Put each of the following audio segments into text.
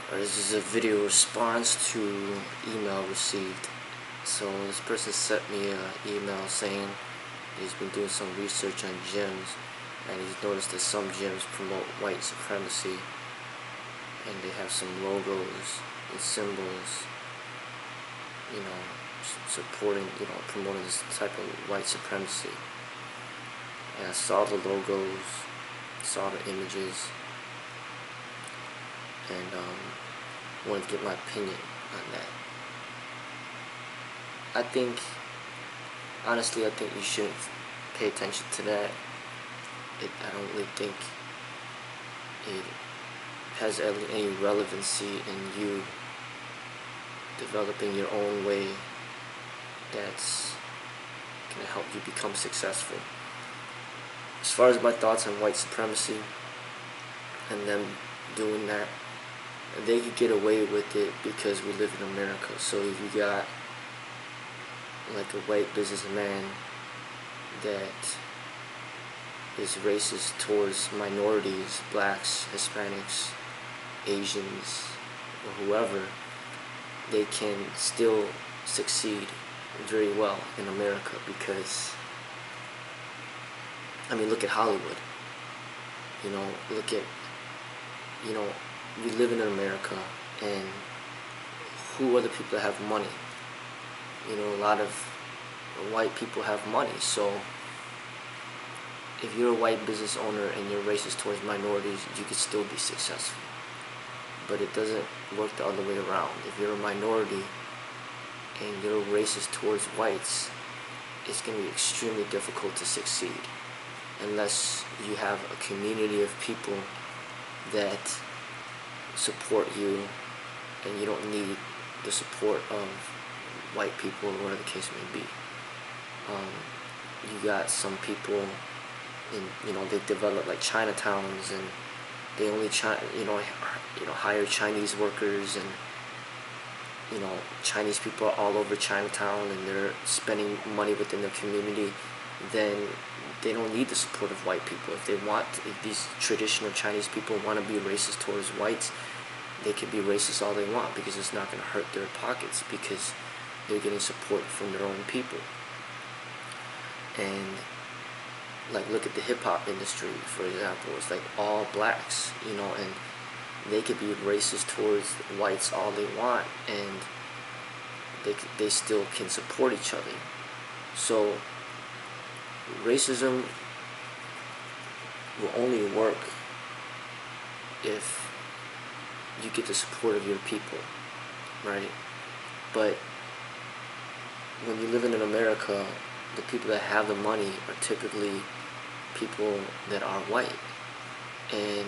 This is a video response to email received. So this person sent me an email saying he's been doing some research on gyms, and he's noticed that some gyms promote white supremacy, and they have some logos and symbols, supporting, promoting this type of white supremacy. And I saw the logos, saw the images, and wanted to get my opinion on that. Honestly, I think you shouldn't pay attention to that. I don't really think it has any relevancy in you developing your own way that's going to help you become successful. As far as my thoughts on white supremacy and them doing that, they could get away with it because we live in America. So if you got like a white businessman that is racist towards minorities, blacks, Hispanics, Asians, or whoever, they can still succeed very well in America because, look at Hollywood. We live in America, and who are the people that have money? A lot of white people have money, so if you're a white business owner and you're racist towards minorities, you could still be successful. But it doesn't work the other way around. If you're a minority and you're racist towards whites, it's going to be extremely difficult to succeed unless you have a community of people that support you, and you don't need the support of white people, or whatever the case may be. You got some people they develop like Chinatowns, and they only hire Chinese workers, and Chinese people are all over Chinatown, and they're spending money within their community. Then they don't need the support of white people. If these traditional Chinese people want to be racist towards whites, they can be racist all they want, because it's not going to hurt their pockets, because they're getting support from their own people. And look at the hip-hop industry, for example. It's like all blacks, and they could be racist towards whites all they want, and they still can support each other. So racism will only work if you get the support of your people, right? But when you live in America, the people that have the money are typically people that are white. And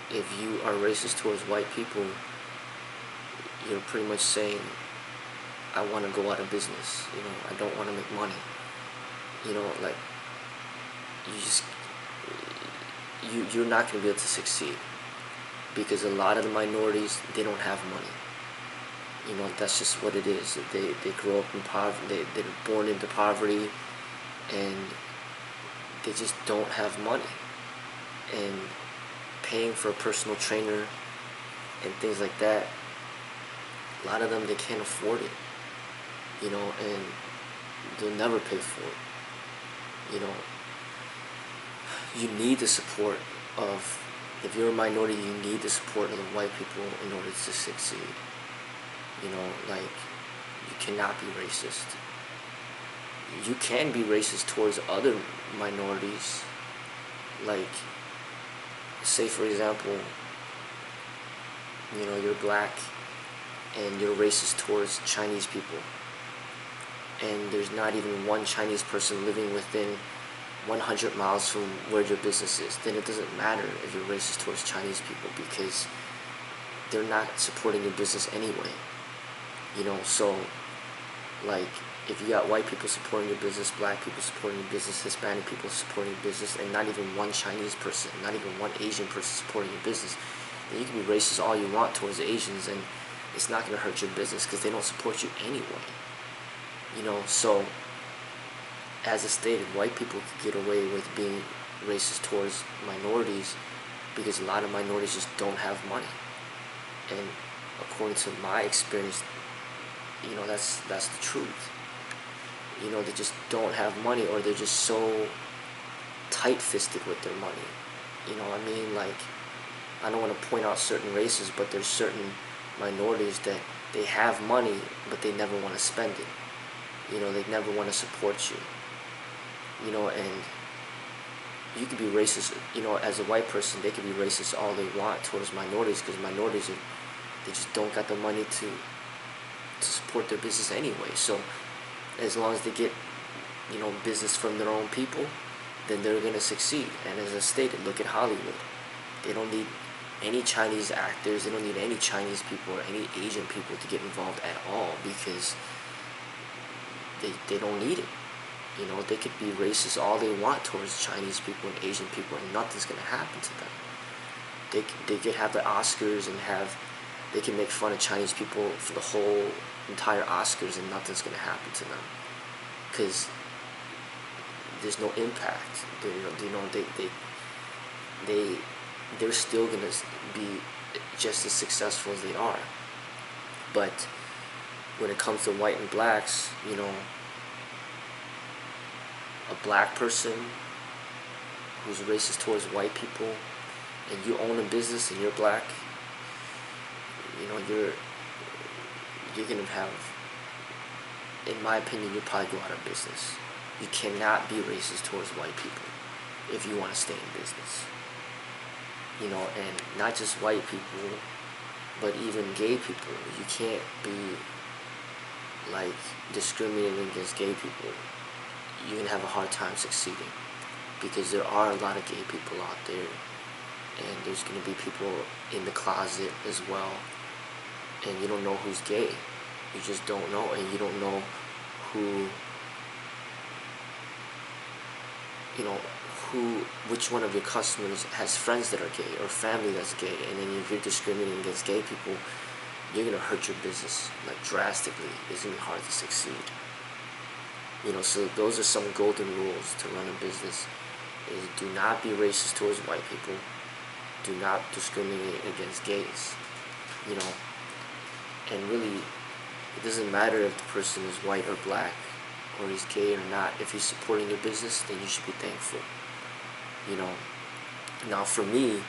if you are racist towards white people, you're pretty much saying, I want to go out of business, I don't want to make money. You're not going to be able to succeed, because a lot of the minorities, they don't have money. That's just what it is. They grow up in poverty, they're born into poverty, and they just don't have money. And paying for a personal trainer and things like that, a lot of them, they can't afford it, and they'll never pay for it. You need the support of, if you're a minority, you need the support of the white people in order to succeed. You cannot be racist. You can be racist towards other minorities. Say for example, you're black and you're racist towards Chinese people, and there's not even one Chinese person living within 100 miles from where your business is. Then it doesn't matter if you're racist towards Chinese people, because they're not supporting your business anyway. So if you got white people supporting your business, black people supporting your business, Hispanic people supporting your business, and not even one Chinese person, not even one Asian person supporting your business, then you can be racist all you want towards Asians, and it's not going to hurt your business, because they don't support you anyway. So as I stated, white people could get away with being racist towards minorities because a lot of minorities just don't have money. And according to my experience, that's the truth. They just don't have money, or they're just so tight-fisted with their money. I mean, like, I don't want to point out certain races, but there's certain minorities that they have money, but they never want to spend it. They never want to support you. And you could be racist, as a white person, they could be racist all they want towards minorities, because minorities they just don't got the money to support their business anyway. So as long as they get, business from their own people, then they're going to succeed. And as I stated, look at Hollywood. They don't need any Chinese actors, they don't need any Chinese people or any Asian people to get involved at all, because they don't need it. They could be racist all they want towards Chinese people and Asian people, and nothing's going to happen to them. They could have the Oscars and they can make fun of Chinese people for the whole entire Oscars, and nothing's going to happen to them, because there's no impact. They're still going to be just as successful as they are. But when it comes to white and blacks, a black person who's racist towards white people, and you own a business and you're black, you're gonna have, in my opinion, you'll probably go out of business. You cannot be racist towards white people if you want to stay in business. And not just white people, but even gay people. You can't be like discriminating against gay people. You're gonna have a hard time succeeding, because there are a lot of gay people out there, and there's gonna be people in the closet as well, and you don't know who's gay. You just don't know, and you don't know which one of your customers has friends that are gay or family that's gay. And then if you're discriminating against gay people, you're gonna hurt your business like drastically. It's gonna be hard to succeed. So those are some golden rules to run a business: is do not be racist towards white people, do not discriminate against gays. And really, it doesn't matter if the person is white or black, or he's gay or not. If he's supporting your business, then you should be thankful. Now for me,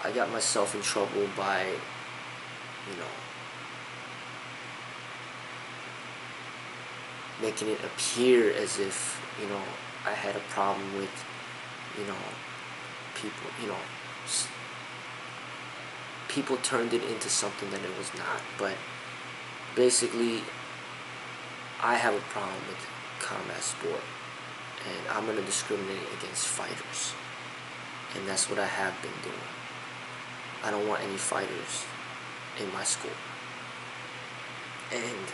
I got myself in trouble by, making it appear as if, I had a problem with, people, people turned it into something that it was not. But basically, I have a problem with combat sport, and I'm going to discriminate against fighters, and that's what I have been doing. I don't want any fighters in my school, and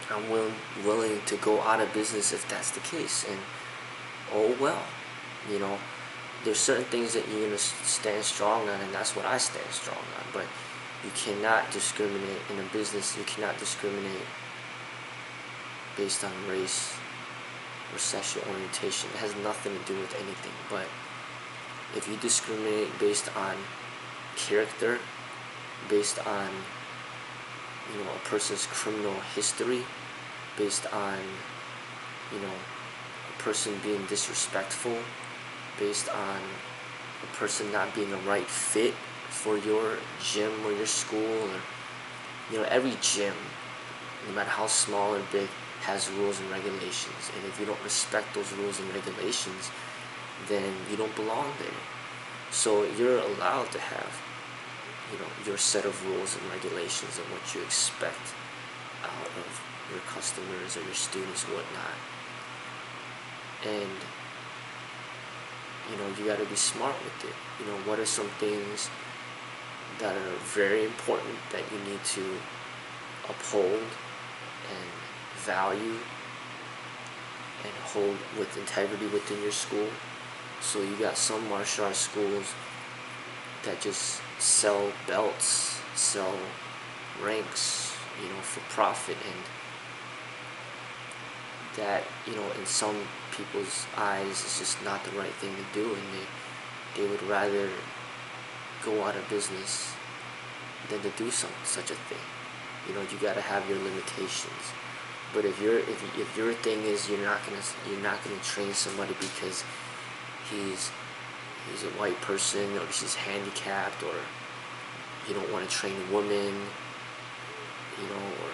I'm willing to go out of business if that's the case. And oh well, there's certain things that you're going to stand strong on, and that's what I stand strong on. But you cannot discriminate in a business. You cannot discriminate based on race or sexual orientation. It has nothing to do with anything. But if you discriminate based on character, based on a person's criminal history, based on a person being disrespectful, based on a person not being a right fit for your gym or your school, or every gym, no matter how small or big, has rules and regulations. And if you don't respect those rules and regulations, then you don't belong there. So you're allowed to have your set of rules and regulations and what you expect out of your customers or your students or whatnot. And you got to be smart with it. What are some things that are very important that you need to uphold and value and hold with integrity within your school? So you got some martial arts schools that just sell belts, sell ranks, for profit, and that, in some people's eyes, is just not the right thing to do, and they would rather go out of business than to do such a thing. You know, you gotta have your limitations. But if your thing is you're not gonna train somebody because he's a white person, or she's handicapped, or you don't want to train women, you know, or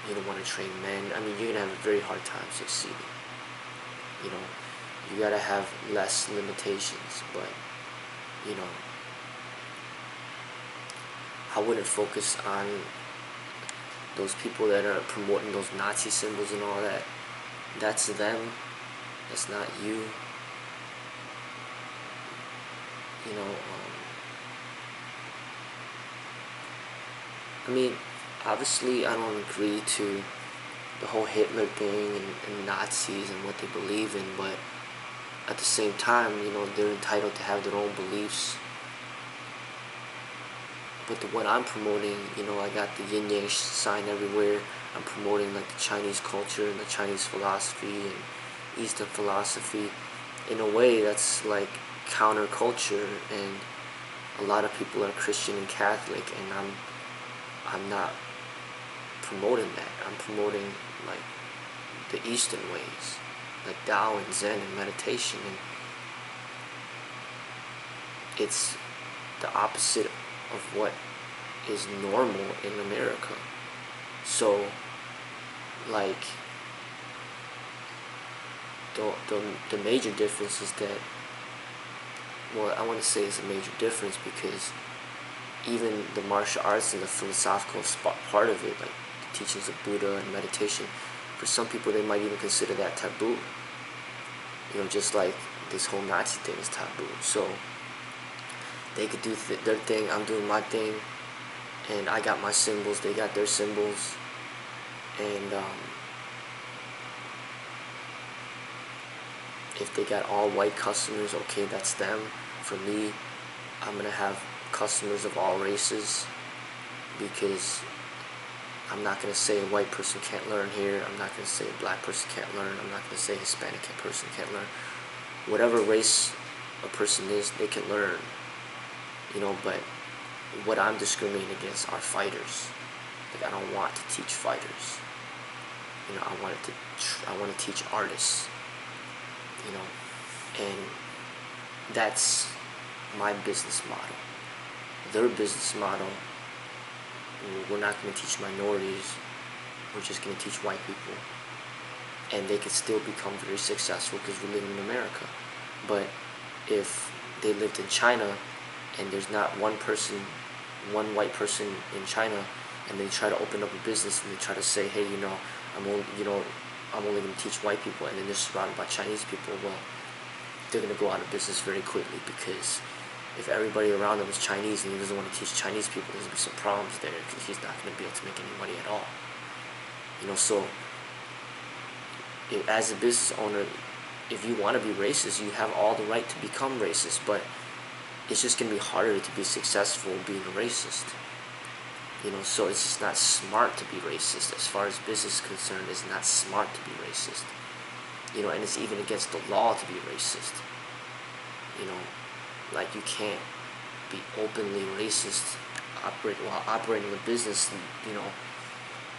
you don't want to train men, I mean, you're gonna have a very hard time succeeding. You know, you gotta have less limitations. But you know, I wouldn't focus on those people that are promoting those Nazi symbols and all that. That's them. That's not you. You know, I mean, obviously I don't agree to the whole Hitler thing and Nazis and what they believe in, but at the same time, you know, they're entitled to have their own beliefs. But what I'm promoting, you know, I got the yin yang sign everywhere. I'm promoting like the Chinese culture and the Chinese philosophy and Eastern philosophy in a way that's like counterculture, and a lot of people are Christian and Catholic, and I'm not promoting that. I'm promoting like the Eastern ways, like Tao and Zen and meditation, and it's the opposite of what is normal in America. So like the major difference is that, well, I want to say it's a major difference because even the martial arts and the philosophical part of it, like the teachings of Buddha and meditation, for some people they might even consider that taboo. You know, just like this whole Nazi thing is taboo. So they could do their thing, I'm doing my thing, and I got my symbols, they got their symbols, and if they got all white customers, okay, that's them. For me, I'm gonna have customers of all races, because I'm not gonna say a white person can't learn here, I'm not gonna say a black person can't learn, I'm not gonna say a Hispanic person can't learn. Whatever race a person is, they can learn. You know, but what I'm discriminating against are fighters. Like, I don't want to teach fighters. You know, I want to teach artists. You know, and that's my business model. Their business model, we're not going to teach minorities. We're just going to teach white people, and they could still become very successful because we live in America. But if they lived in China, and there's not one white person in China, and they try to open up a business and they try to say, hey, you know, I'm only going to teach white people, and then they're surrounded by Chinese people, well, they're going to go out of business very quickly, because if everybody around them is Chinese and he doesn't want to teach Chinese people, there's going to be some problems there, because he's not going to be able to make any money at all. You know, so as a business owner, if you want to be racist, you have all the right to become racist, but it's just going to be harder to be successful being a racist. You know, so it's just not smart to be racist. As far as business is concerned, it's not smart to be racist. You know, and it's even against the law to be racist. You know, like, you can't be openly racist while operating a business. And, you know,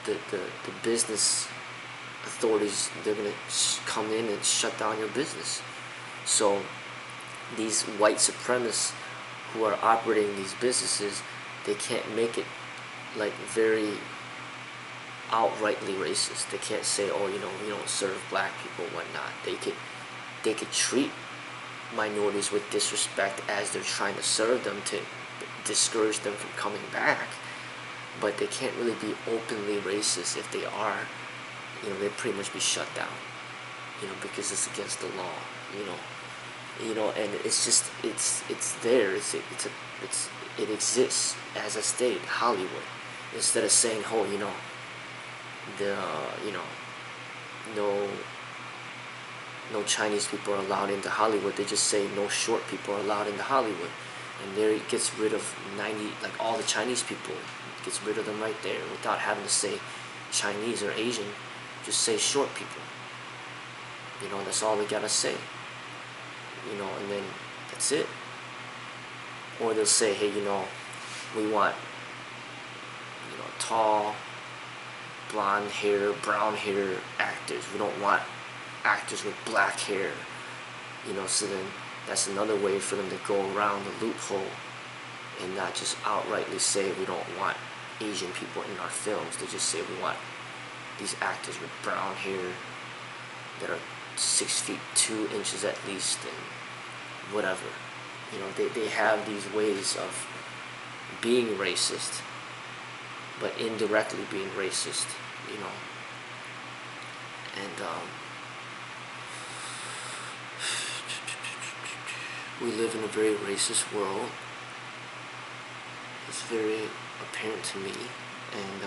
the business authorities, they're going to come in and shut down your business. So these white supremacists who are operating these businesses, they can't make it like very outrightly racist. They can't say, oh, you know, we don't serve black people and whatnot. They could treat minorities with disrespect as they're trying to serve them, to discourage them from coming back. But they can't really be openly racist. If they are, you know, they'd pretty much be shut down, you know, because it's against the law, you know, and it's just, it's there, it exists. As I stated, Hollywood, instead of saying, oh, you know, no Chinese people are allowed into Hollywood, they just say no short people are allowed into Hollywood, and there it gets rid of all the Chinese people, it gets rid of them right there, without having to say Chinese or Asian, just say short people. You know, that's all they gotta say. You know, and then that's it. Or they'll say, hey, you know, We want, tall, blonde hair, brown hair actors. We don't want actors with black hair. So then that's another way for them to go around the loophole and not just outrightly say we don't want Asian people in our films. They just say we want these actors with brown hair that are 6 feet 2 inches at least and whatever. They have these ways of being racist, but indirectly being racist, and we live in a very racist world. It's very apparent to me, and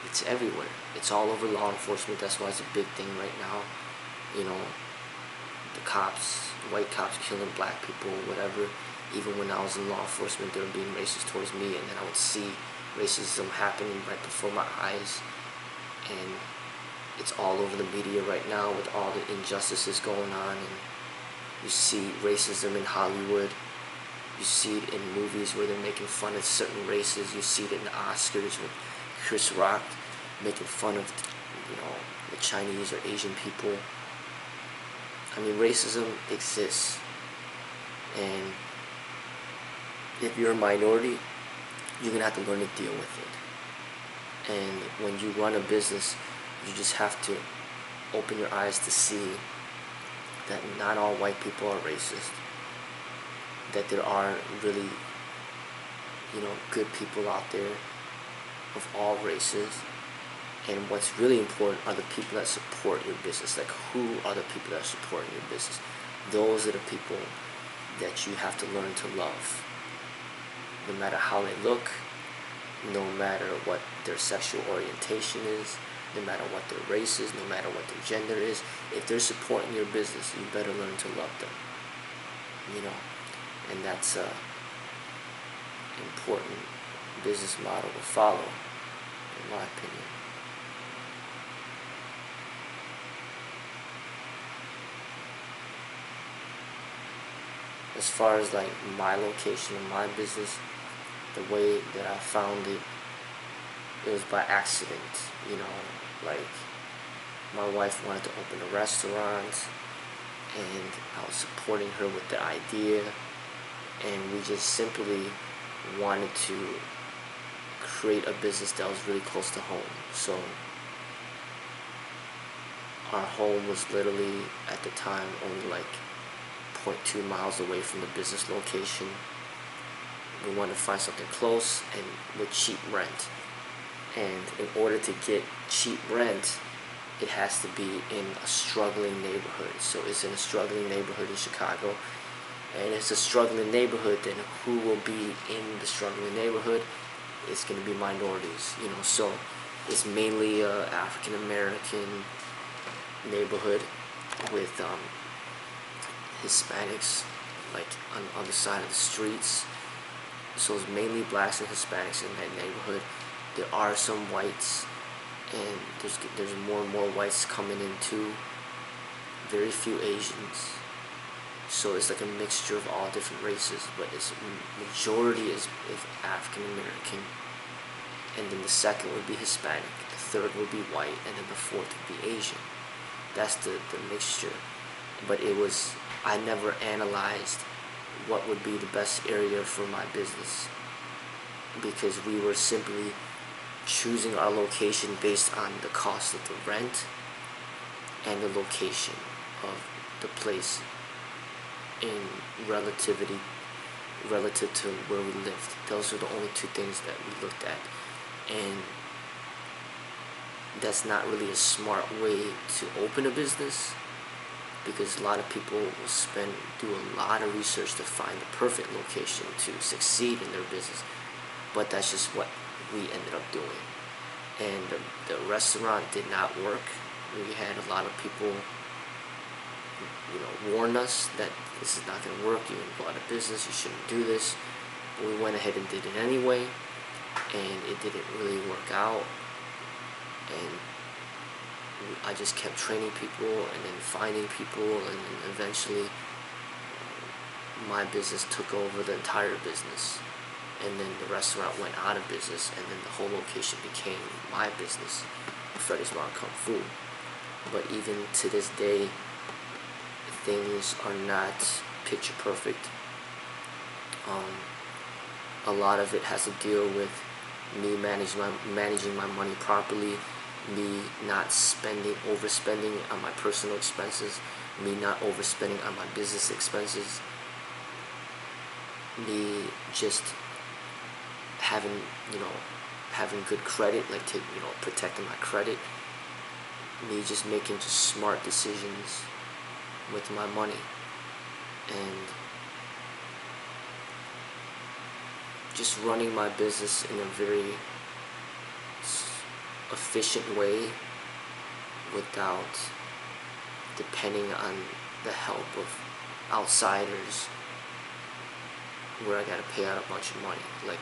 it's everywhere. It's all over law enforcement. That's why it's a big thing right now. The cops, white cops killing black people, whatever. Even when I was in law enforcement, they were being racist towards me, and then I would see racism happening right before my eyes. And it's all over the media right now with all the injustices going on, and you see racism in Hollywood. You see it in movies where they're making fun of certain races. You see it in the Oscars with Chris Rock making fun of, the Chinese or Asian people. I mean, racism exists, and if you're a minority, you're gonna have to learn to deal with it. And when you run a business, you just have to open your eyes to see that not all white people are racist, that there are really, good people out there of all races. And what's really important are the people that support your business. Like, who are the people that are supporting your business? Those are the people that you have to learn to love. No matter how they look, no matter what their sexual orientation is, no matter what their race is, no matter what their gender is, if they're supporting your business, you better learn to love them. And that's an important business model to follow, in my opinion. As far as like my location and my business, the way that I found it, it was by accident. Like, my wife wanted to open a restaurant, and I was supporting her with the idea, and we just simply wanted to create a business that was really close to home. So our home was literally at the time only like 0.2 miles away from the business location. We wanted to find something close and with cheap rent. And in order to get cheap rent, it has to be in a struggling neighborhood. So it's in a struggling neighborhood in Chicago. And it's a struggling neighborhood, then who will be in the struggling neighborhood? It's going to be minorities, So it's mainly a African American neighborhood with Hispanics, like on the other side of the streets. So it's mainly blacks and Hispanics in that neighborhood. There are some whites, and there's more and more whites coming in too. Very few Asians. So it's like a mixture of all different races, but its majority is African American, and then the second would be Hispanic, the third would be white, and then the fourth would be Asian. That's the mixture. But I never analyzed what would be the best area for my business, because we were simply choosing our location based on the cost of the rent and the location of the place in relative to where we lived. Those were the only two things that we looked at, and that's not really a smart way to open a business, because a lot of people will do a lot of research to find the perfect location to succeed in their business. But that's just what we ended up doing. And the restaurant did not work. We had a lot of people, warn us that this is not going to work. You're going to go out of business. You shouldn't do this. But we went ahead and did it anyway, and it didn't really work out. And I just kept training people and then finding people, and then eventually my business took over the entire business, and then the restaurant went out of business, and then the whole location became my business, Freddy's Bar Kung Fu. But even to this day, things are not picture perfect. A lot of it has to deal with me managing my money properly, me not overspending on my personal expenses, me not overspending on my business expenses, me just having good credit, like protecting my credit, me just making smart decisions with my money, and just running my business in a very efficient way without depending on the help of outsiders where I gotta pay out a bunch of money. Like,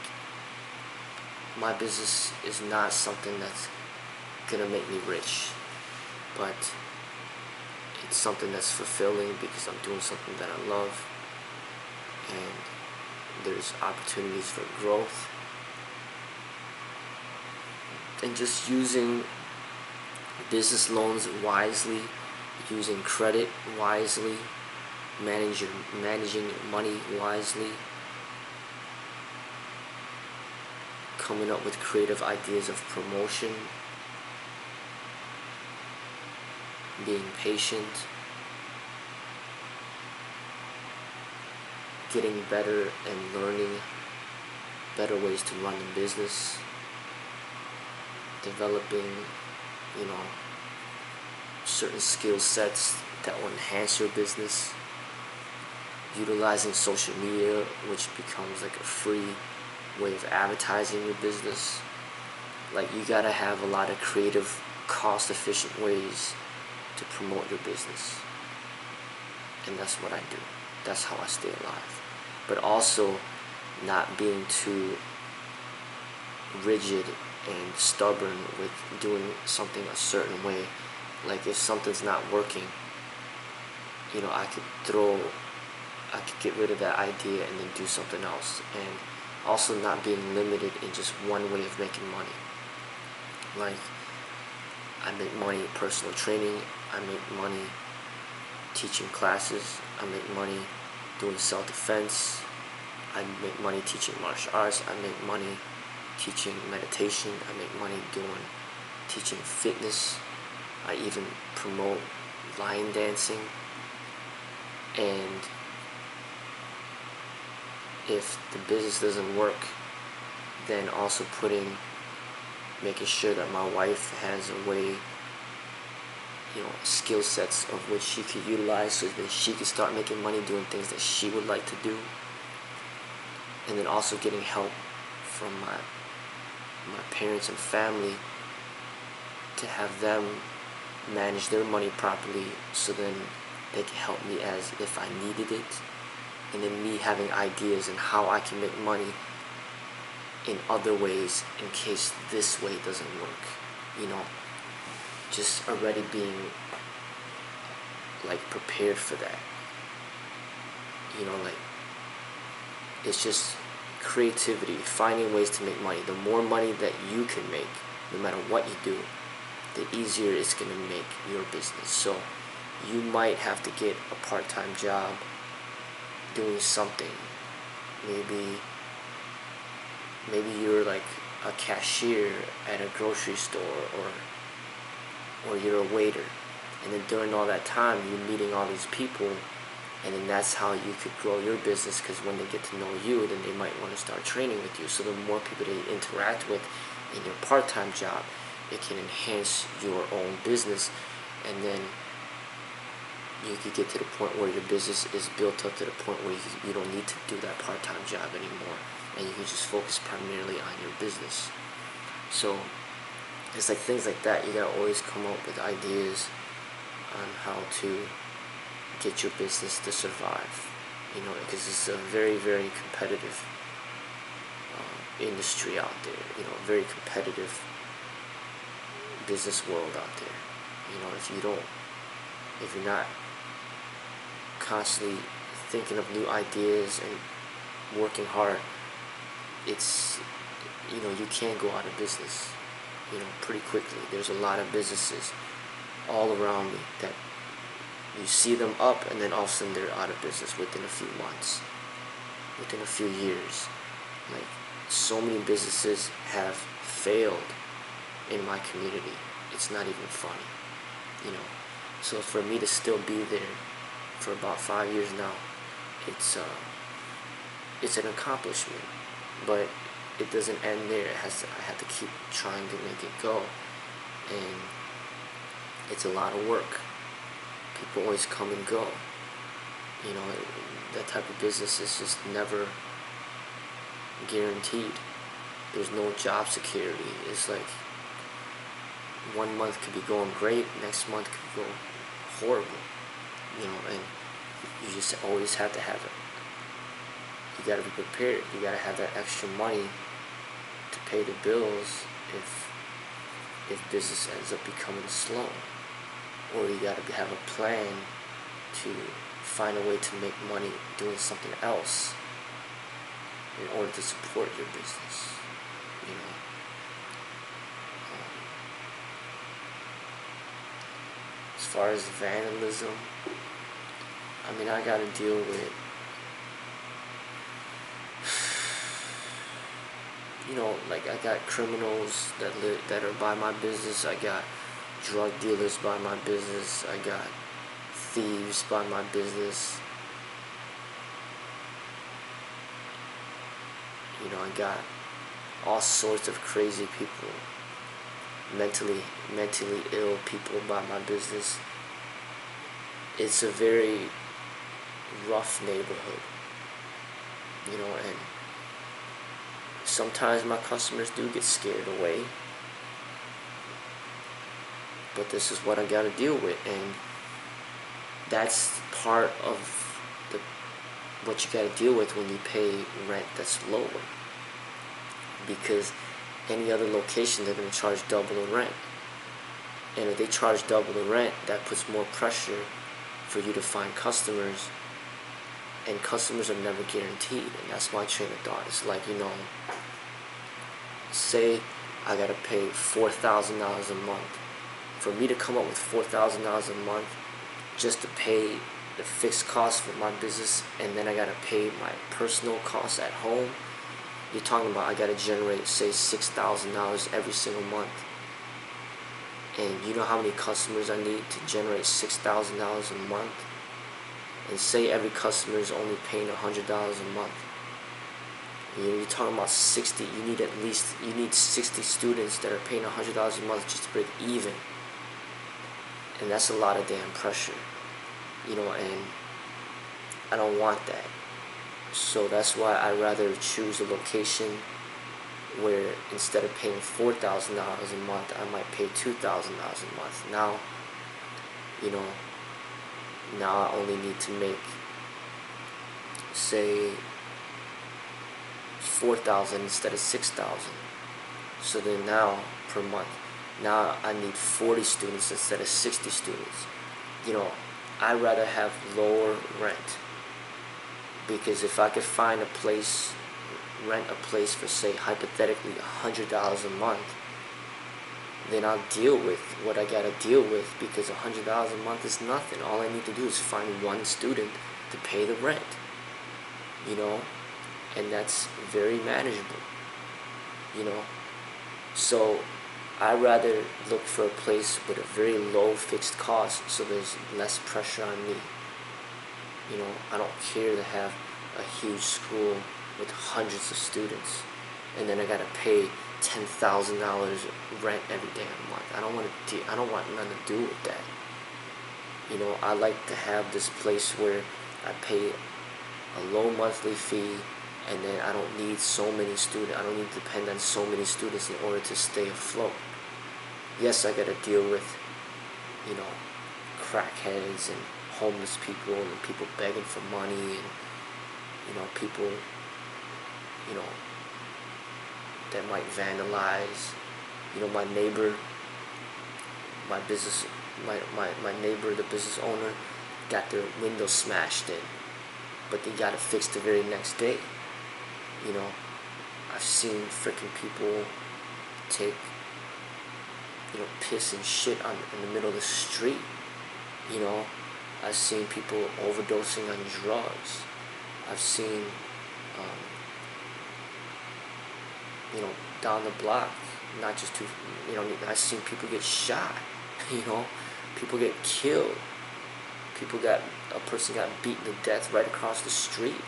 my business is not something that's gonna make me rich, but it's something that's fulfilling because I'm doing something that I love, and there's opportunities for growth, and just using business loans wisely, using credit wisely, managing money wisely, coming up with creative ideas of promotion, being patient, getting better and learning better ways to run the business, developing, certain skill sets that will enhance your business, utilizing social media, which becomes like a free way of advertising your business. Like, you gotta have a lot of creative, cost-efficient ways to promote your business, and that's what I do. That's how I stay alive. But also not being too rigid and stubborn with doing something a certain way. Like, if something's not working, I could get rid of that idea and then do something else. And also not being limited in just one way of making money. Like, I make money personal training, I make money teaching classes, I make money doing self-defense, I make money teaching martial arts, I make money teaching meditation, I make money teaching fitness, I even promote line dancing. And if the business doesn't work, then also making sure that my wife has a way, skill sets of which she could utilize so that she could start making money doing things that she would like to do. And then also getting help from my parents and family to have them manage their money properly, so then they can help me as if I needed it. And then me having ideas on how I can make money in other ways in case this way doesn't work. Just already being like prepared for that. Like, it's just creativity, finding ways to make money. The more money that you can make, no matter what you do, the easier it's going to make your business. So you might have to get a part-time job doing something. Maybe you're like a cashier at a grocery store, or you're a waiter, and then during all that time you're meeting all these people, and then that's how you could grow your business, because when they get to know you, then they might want to start training with you. So the more people that you interact with in your part-time job, it can enhance your own business, and then you could get to the point where your business is built up to the point where you don't need to do that part-time job anymore, and you can just focus primarily on your business. So it's like things like that. You gotta always come up with ideas on how to get your business to survive, because it's a very, very competitive industry out there, very competitive business world out there. If you're not constantly thinking of new ideas and working hard, it's, you can't go out of business, pretty quickly. There's a lot of businesses all around me that you see them up, and then all of a sudden they're out of business within a few months, within a few years. Like, so many businesses have failed in my community. It's not even funny, So for me to still be there for about 5 years now, it's an accomplishment. But it doesn't end there. I have to keep trying to make it go, and it's a lot of work. People always come and go. That type of business is just never guaranteed. There's no job security. It's like 1 month could be going great, next month could go horrible, and you just always have to have it. You gotta be prepared. You gotta have that extra money to pay the bills if business ends up becoming slow. Or you gotta have a plan to find a way to make money doing something else in order to support your business. As far as vandalism, I gotta deal with, like, I got criminals that are by my business. I got drug dealers by my business. I got thieves by my business. I got all sorts of crazy people, mentally ill people by my business. It's a very rough neighborhood, and sometimes my customers do get scared away, but this is what I gotta deal with, and that's part of what you gotta deal with when you pay rent that's lower. Because any other location, they're gonna charge double the rent, and if they charge double the rent, that puts more pressure for you to find customers, and customers are never guaranteed. And that's my train of thought. It's like, say I gotta pay $4,000 a month. For me to come up with $4,000 a month just to pay the fixed costs for my business, and then I gotta pay my personal costs at home, you're talking about I gotta generate, say, $6,000 every single month. And you know how many customers I need to generate $6,000 a month? And say every customer is only paying $100 a month. You're talking about 60. You need 60 students that are paying $100 a month just to break even. And that's a lot of damn pressure, and I don't want that. So that's why I rather choose a location where instead of paying $4,000 a month, I might pay $2,000 a month. Now I only need to make, say, $4,000 instead of $6,000. So then now per month, now I need 40 students instead of 60 students. I'd rather have lower rent, because if I could find rent a place for, say, hypothetically $100 a month, then I'll deal with what I gotta deal with, because $100 a month is nothing. All I need to do is find one student to pay the rent, and that's very manageable, So I'd rather look for a place with a very low fixed cost, so there's less pressure on me. I don't care to have a huge school with hundreds of students, and then I gotta pay $10,000 rent every damn month. I don't want nothing to do with that. I like to have this place where I pay a low monthly fee, and then I don't need so many students. I don't need to depend on so many students in order to stay afloat. Yes, I gotta deal with, crackheads and homeless people and people begging for money, and people, that might vandalize. My neighbor, my neighbor, the business owner, got their window smashed in. but they got it fixed the very next day. You know, I've seen freaking people take, piss and shit in the middle of the street. You know, I've seen people overdosing on drugs. I've seen, down the block, not just too, I've seen people get shot. People get killed. A person got beaten to death right across the street.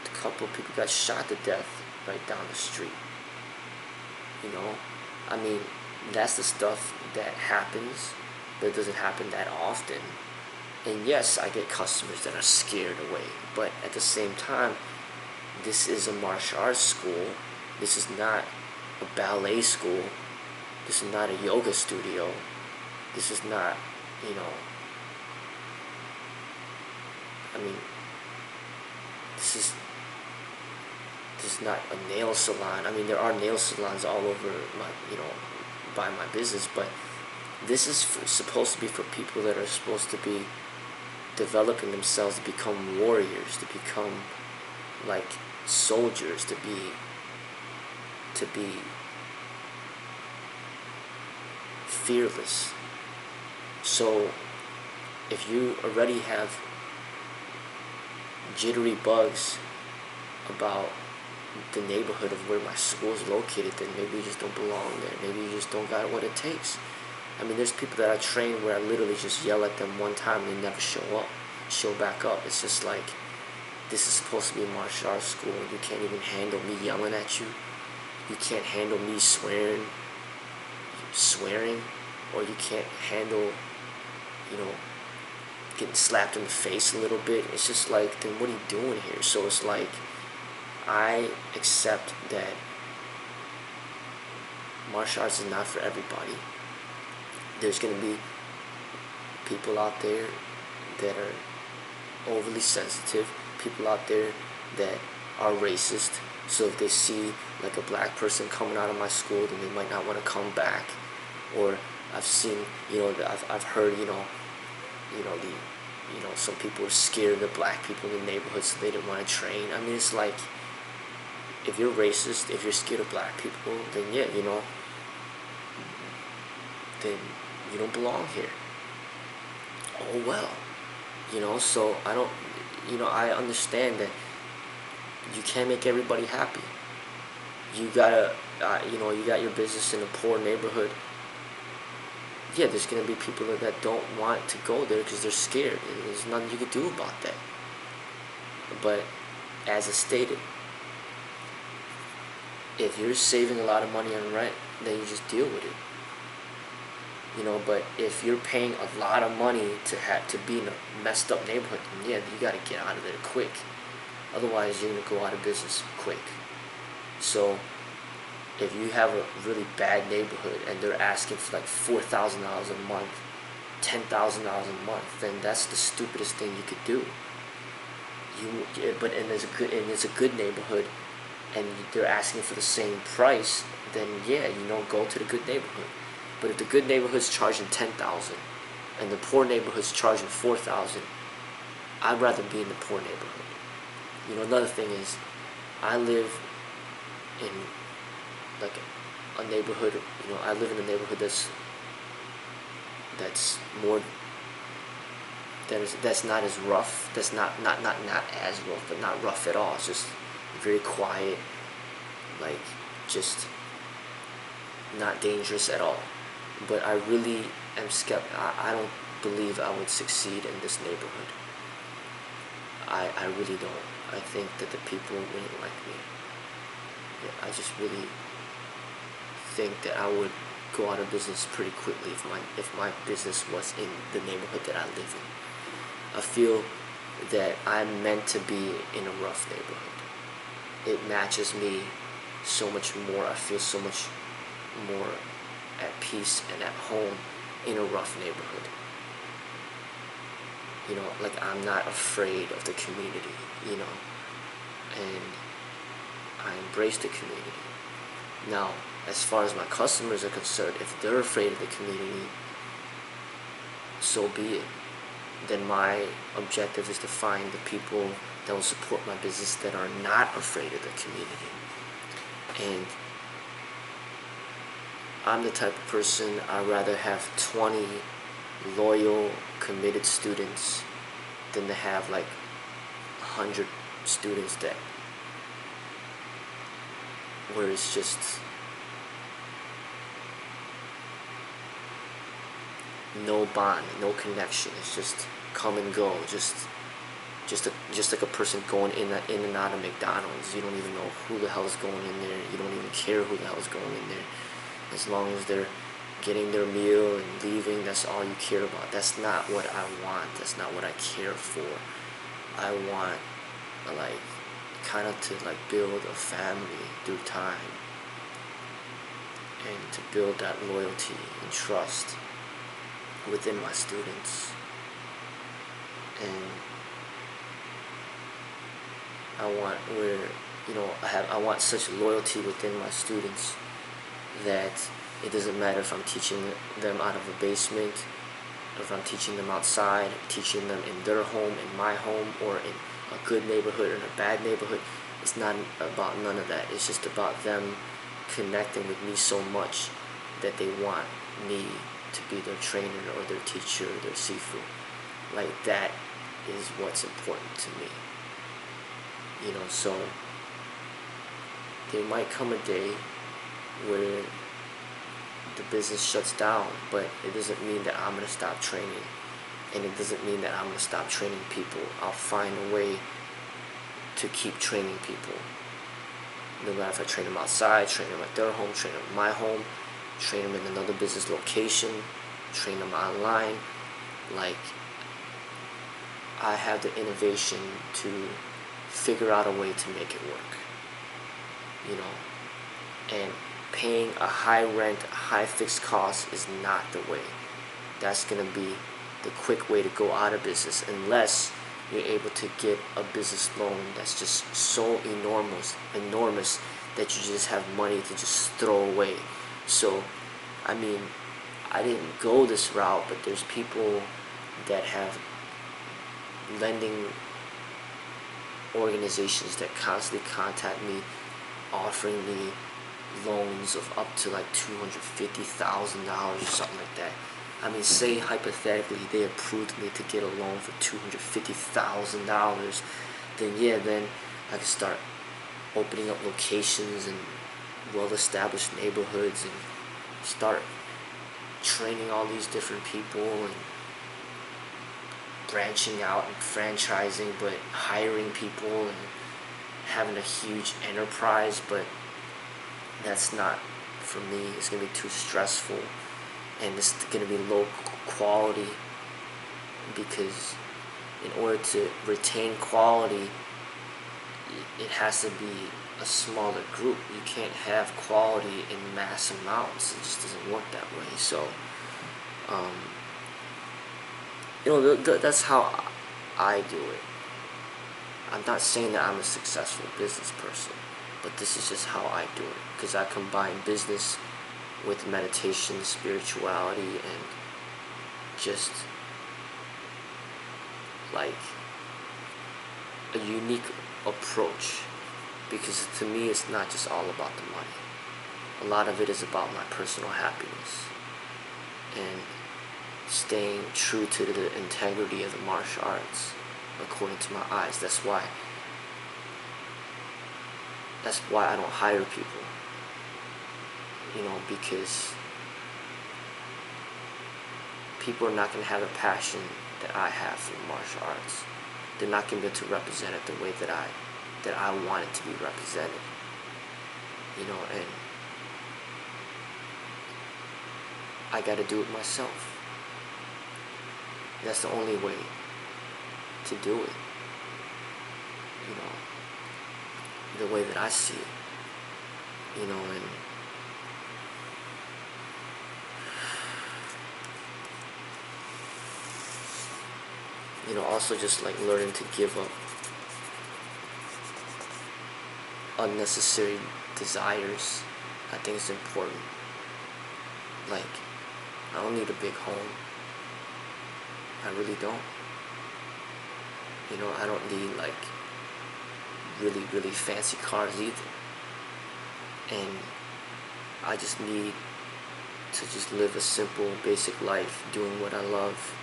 A couple of people got shot to death right down the street. I mean, that's the stuff that happens, but it doesn't happen that often. And yes, I get customers that are scared away, but at the same time, this is a martial arts school. This is not a ballet school. This is not a yoga studio. This is not, this is not a nail salon. I mean, there are nail salons all over by my business, but this is supposed to be for people that are supposed to be developing themselves to become warriors, to become like soldiers, to be fearless. So if you already have jittery bugs about the neighborhood of where my school is located, then maybe you just don't belong there. Maybe you just don't got what it takes. I mean, there's people that I train where I literally just yell at them one time and they never show back up. It's just like, this is supposed to be a martial arts school and you can't even handle me yelling at you. You can't handle me swearing, or you can't handle, getting slapped in the face a little bit. It's just like, then what are you doing here? So it's like, I accept that martial arts is not for everybody. There's going to be people out there that are overly sensitive, people out there that are racist. So if they see like a black person coming out of my school, then they might not want to come back. Or I've seen, I've heard, some people are scared of the black people in the neighborhood, so they didn't want to train. I mean, it's like, if you're racist, if you're scared of black people, then yeah, then you don't belong here. Oh well, so I don't, I understand that you can't make everybody happy. You gotta, you got your business in a poor neighborhood. Yeah, there's gonna be people that don't want to go there because they're scared. There's nothing you can do about that. But as I stated, if you're saving a lot of money on rent, then you just deal with it. But if you're paying a lot of money to be in a messed up neighborhood, then yeah, you gotta get out of there quick. Otherwise, you're gonna go out of business quick. So if you have a really bad neighborhood and they're asking for like $4,000 a month, $10,000 a month, then that's the stupidest thing you could do. It's a good neighborhood, and they're asking for the same price, then yeah, go to the good neighborhood. But if the good neighborhood's charging $10,000 and the poor neighborhood's charging $4,000, I'd rather be in the poor neighborhood. Another thing is, I live in like a neighborhood. I live in a neighborhood that's not as rough. That's not as rough, but not rough at all. It's just very quiet, like just not dangerous at all. But I really am skeptical. I don't believe I would succeed in this neighborhood. I really don't. I think that the people wouldn't like me. I just really think that I would go out of business pretty quickly if my business was in the neighborhood that I live in. I feel that I'm meant to be in a rough neighborhood. It matches me so much more. I feel so much more at peace and at home in a rough neighborhood. Like, I'm not afraid of the community, and I embrace the community. Now, as far as my customers are concerned, if they're afraid of the community, so be it. then my objective is to find the people that will support my business that are not afraid of the community. And I'm the type of person, I'd rather have 20 loyal, committed students than to have like 100 students that where it's just no bond, no connection. It's just come and go, just like a person going in and out of McDonald's. You don't even know who the hell is going in there. You don't even care who the hell is going in there. As long as they're getting their meal and leaving, that's all you care about. That's not what I want. That's not what I care for. I want, like, kind of to like build a family through time, and to build that loyalty and trust within my students. And I want I want such loyalty within my students that it doesn't matter if I'm teaching them out of a basement, or if I'm teaching them outside, teaching them in their home, in my home, or in a good neighborhood or in a bad neighborhood. It's not about none of that. It's just about them connecting with me so much that they want me to be their trainer or their teacher or their sifu. Like, that is what's important to me. So there might come a day where the business shuts down, but it doesn't mean that I'm going to stop training, and it doesn't mean that I'm going to stop training people. I'll find a way to keep training people, no matter if I train them outside, train them at their home, train them at my home, train them in another business location, train them online. Like, I have the innovation to figure out a way to make it work, and paying a high rent, a high fixed cost is not the way. That's going to be the quick way to go out of business, unless you're able to get a business loan that's just so enormous that you just have money to just throw away. So, I mean, I didn't go this route, but there's people that have lending organizations that constantly contact me, offering me loans of up to like $250,000 or something like that. I mean, say hypothetically they approved me to get a loan for $250,000, then I could start opening up locations in well-established neighborhoods and start training all these different people and branching out and franchising, but hiring people and having a huge enterprise. But that's not for me. It's going to be too stressful, and it's going to be low quality, because in order to retain quality, it has to be a smaller group. You can't have quality in mass amounts. It just doesn't work that way. So that's how I do it. I'm not saying that I'm a successful business person, but this is just how I do it, because I combine business with meditation, spirituality, and just like a unique approach, because to me it's not just all about the money. A lot of it is about my personal happiness and staying true to the integrity of the martial arts according to my eyes. That's why I don't hire people, because people are not going to have a passion that I have for martial arts. They're not going to be able to represent it the way that I want it to be represented, and I got to do it myself. That's the only way to do it, the way that I see it, and also just like learning to give up unnecessary desires. I think it's important. Like, I don't need a big home. I really don't. You know, I don't need like really, really fancy cars either. And I just need to just live a simple, basic life, doing what I love,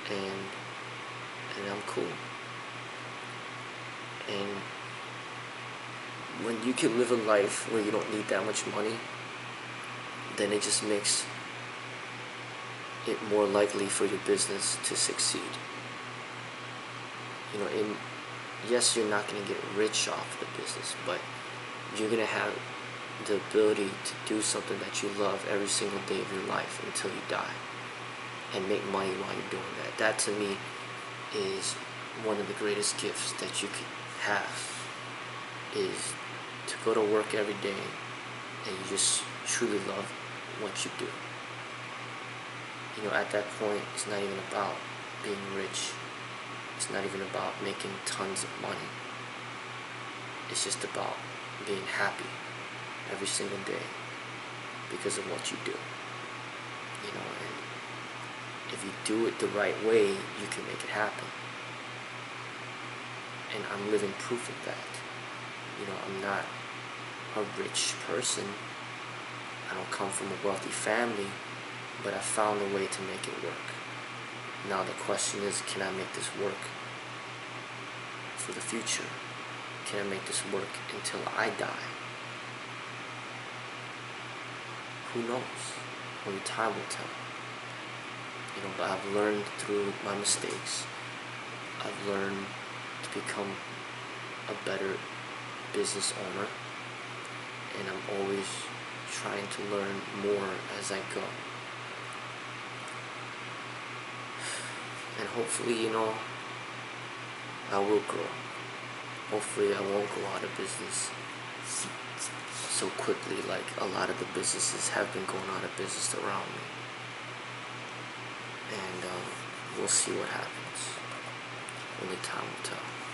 and I'm cool. And when you can live a life where you don't need that much money, then it just makes it more likely for your business to succeed. You know, yes, you're not going to get rich off the business, but you're going to have the ability to do something that you love every single day of your life until you die, and make money while you're doing that. That to me is one of the greatest gifts that you could have, is to go to work every day and you just truly love what you do. You know, at that point, it's not even about being rich. It's not even about making tons of money. It's just about being happy every single day because of what you do. You know, and if you do it the right way, you can make it happen. And I'm living proof of that. You know, I'm not a rich person. I don't come from a wealthy family, but I found a way to make it work. Now the question is, can I make this work for the future? Can I make this work until I die? Who knows? Only time will tell. You know, but I've learned through my mistakes. I've learned to become a better business owner, and I'm always trying to learn more as I go. And hopefully, you know, I will grow. Hopefully I won't go out of business so quickly like a lot of the businesses have been going out of business around me. And we'll see what happens. Only time will tell.